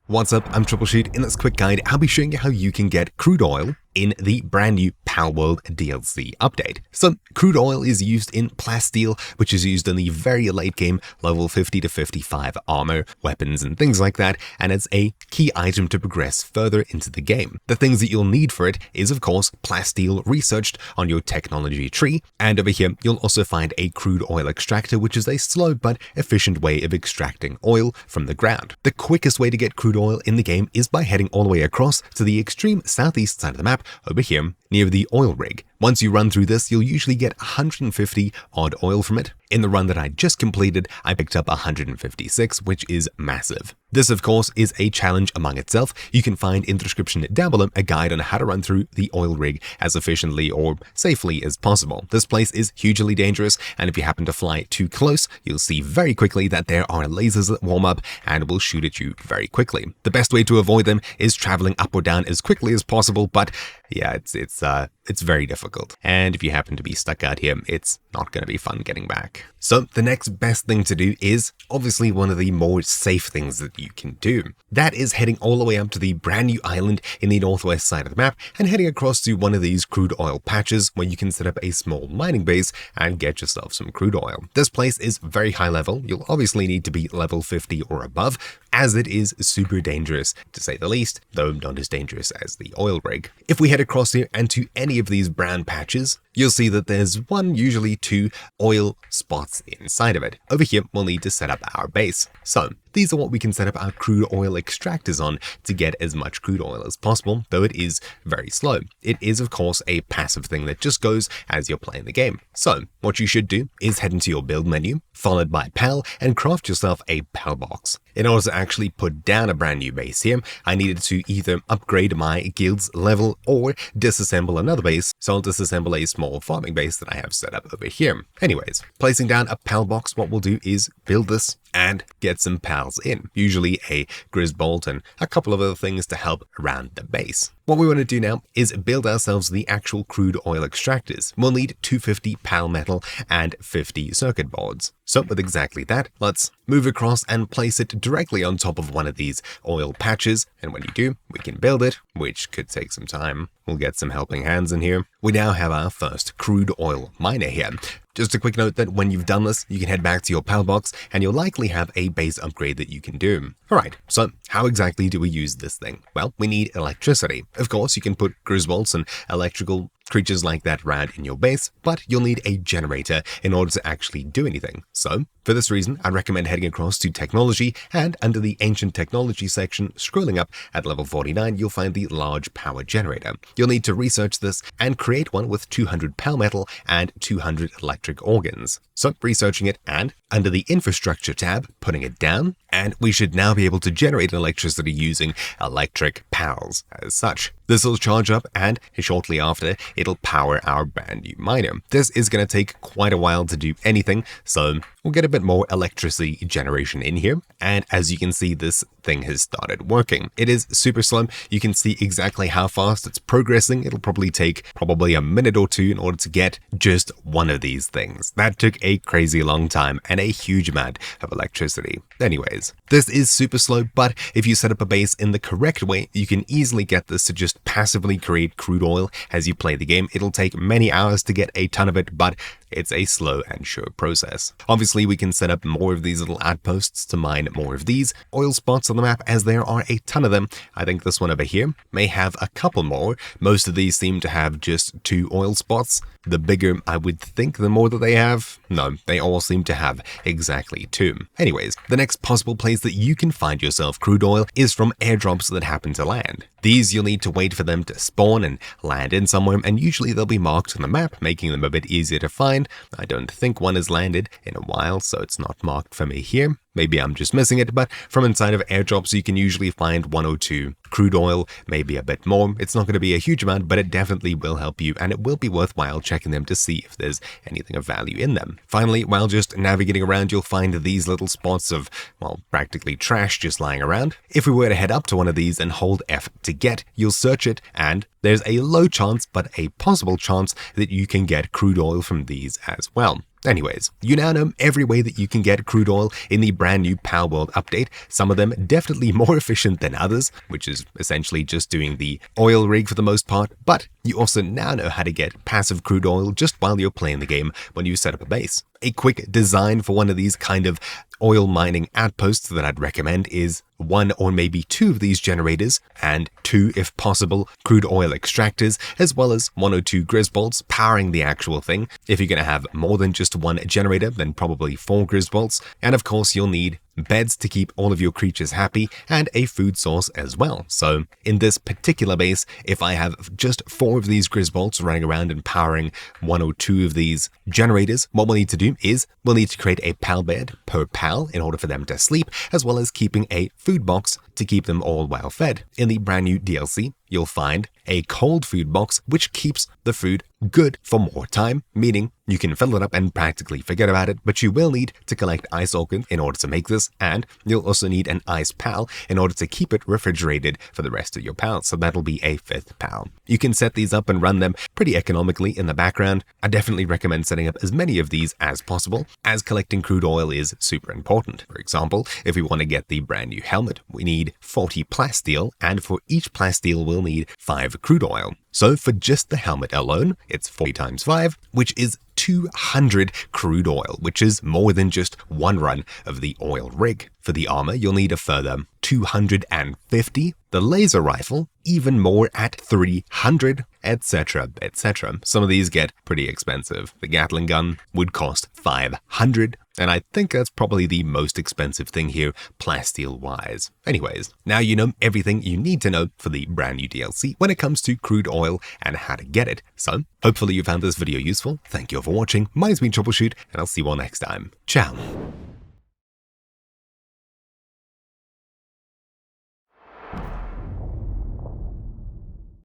What's up, I'm Troubleshoot. In this quick guide, I'll be showing you how you can get crude oil in the brand new Palworld DLC update. So, crude oil is used in plasteel, which is used in the very late game, level 50 to 55 armor, weapons, and things like that, and it's a key item to progress further into the game. The things that you'll need for it is, of course, plasteel researched on your technology tree, and over here, you'll also find a crude oil extractor, which is a slow but efficient way of extracting oil from the ground. The quickest way to get crude oil in the game is by heading all the way across to the extreme southeast side of the map over here near the oil rig. Once you run through this, you'll usually get 150 odd oil from it. In the run that I just completed, I picked up 156, which is massive. This, of course, is a challenge among itself. You can find in the description down below a guide on how to run through the oil rig as efficiently or safely as possible. This place is hugely dangerous, and if you happen to fly too close, you'll see very quickly that there are lasers that warm up and will shoot at you very quickly. The best way to avoid them is traveling up or down as quickly as possible, but yeah, it's very difficult. And if you happen to be stuck out here, it's not going to be fun getting back. So the next best thing to do is obviously one of the more safe things that you can do. That is heading all the way up to the brand new island in the northwest side of the map and heading across to one of these crude oil patches where you can set up a small mining base and get yourself some crude oil. This place is very high level. You'll obviously need to be level 50 or above, as it is super dangerous to say the least, though not as dangerous as the oil rig. If we head across here and to any of these brown patches, you'll see that there's one, usually two oil spots inside of it. Over here, we'll need to set up our base. So these are what we can set up our crude oil extractors on to get as much crude oil as possible, though it is very slow. It is, of course, a passive thing that just goes as you're playing the game. So what you should do is head into your build menu, followed by Pal, and craft yourself a Pal box. In order to actually put down a brand new base here, I needed to either upgrade my guild's level or disassemble another base, so I'll disassemble a small farming base that I have set up over here. Anyways, placing down a Pal box, what we'll do is build this and get some pals in, usually a Grisbolt and a couple of other things to help around the base. What we want to do now is build ourselves the actual crude oil extractors. We'll need 250 pal metal and 50 circuit boards. So with exactly that, let's move across and place it directly on top of one of these oil patches, and when you do, we can build it, which could take some time. We'll get some helping hands in here. We now have our first crude oil miner here. Just a quick note that when you've done this, you can head back to your Pal box and you'll likely have a base upgrade that you can do. Alright, so how exactly do we use this thing? Well, we need electricity. Of course, you can put Grisbolts and electrical creatures like that around in your base, but you'll need a generator in order to actually do anything. So, for this reason, I recommend heading across to Technology, and under the Ancient Technology section, scrolling up at level 49, you'll find the Large Power Generator. You'll need to research this and create one with 200 pal metal and 200 electric organs. So, researching it and, under the Infrastructure tab, putting it down, and we should now be able to generate electricity using electric pals as such. This will charge up, and shortly after, it'll power our brand new miner. This is going to take quite a while to do anything, so we'll get a bit more electricity generation in here. And as you can see, this thing has started working. It is super slow. You can see exactly how fast it's progressing. It'll probably take a minute or two in order to get just one of these things. That took a crazy long time and a huge amount of electricity. Anyways, this is super slow, but if you set up a base in the correct way, you can easily get this to just passively create crude oil as you play the game. It'll take many hours to get a ton of it, but it's a slow and sure process. Obviously, we can set up more of these little outposts to mine more of these oil spots on the map, as there are a ton of them. I think this one over here may have a couple more. Most of these seem to have just 2 oil spots. The bigger I would think, the more that they have. No, they all seem to have exactly 2. Anyways, the next possible place that you can find yourself crude oil is from airdrops that happen to land. These you'll need to wait for them to spawn and land in somewhere, and usually they'll be marked on the map, making them a bit easier to find. I don't think one has landed in a while, so it's not marked for me here. Maybe I'm just missing it, but from inside of airdrops, you can usually find 1 or 2 crude oil, maybe a bit more. It's not going to be a huge amount, but it definitely will help you, and it will be worthwhile checking them to see if there's anything of value in them. Finally, while just navigating around, you'll find these little spots of, well, practically trash just lying around. If we were to head up to one of these and hold F to get, you'll search it, and there's a low chance, but a possible chance, that you can get crude oil from these as well. Anyways, you now know every way that you can get crude oil in the brand new Palworld update, some of them definitely more efficient than others, which is essentially just doing the oil rig for the most part, but you also now know how to get passive crude oil just while you're playing the game when you set up a base. A quick design for one of these kind of oil mining outposts that I'd recommend is 1 or maybe 2 of these generators, and 2, if possible, crude oil extractors, as well as 1 or 2 grisbolts powering the actual thing. If you're going to have more than just 1 generator, then probably 4 grisbolts, and of course you'll need beds to keep all of your creatures happy, and a food source as well. So in this particular base, if I have just 4 of these grisbolts running around and powering 1 or 2 of these generators, what we'll need to do is we'll need to create a pal bed per pal in order for them to sleep, as well as keeping a food box to keep them all well fed. In the brand new DLC, you'll find a cold food box which keeps the food good for more time, meaning you can fill it up and practically forget about it, but you will need to collect ice organ in order to make this, and you'll also need an ice pal in order to keep it refrigerated for the rest of your pals, so that'll be a 5th pal. You can set these up and run them pretty economically in the background. I definitely recommend setting up as many of these as possible, as collecting crude oil is super important. For example, if we want to get the brand new helmet, we need 40 plasteel, and for each plasteel we'll need 5 crude oil. So for just the helmet alone, it's 40 times 5, which is 200 crude oil, which is more than just 1 run of the oil rig. For the armor, you'll need a further 250. The laser rifle, even more at 300, etc., etc. Some of these get pretty expensive. The Gatling gun would cost 500, and I think that's probably the most expensive thing here, plasteel-wise. Anyways, now you know everything you need to know for the brand new DLC when it comes to crude oil and how to get it. So, hopefully you found this video useful. Thank you all for watching. My name's been Troubleshoot, and I'll see you all next time. Ciao!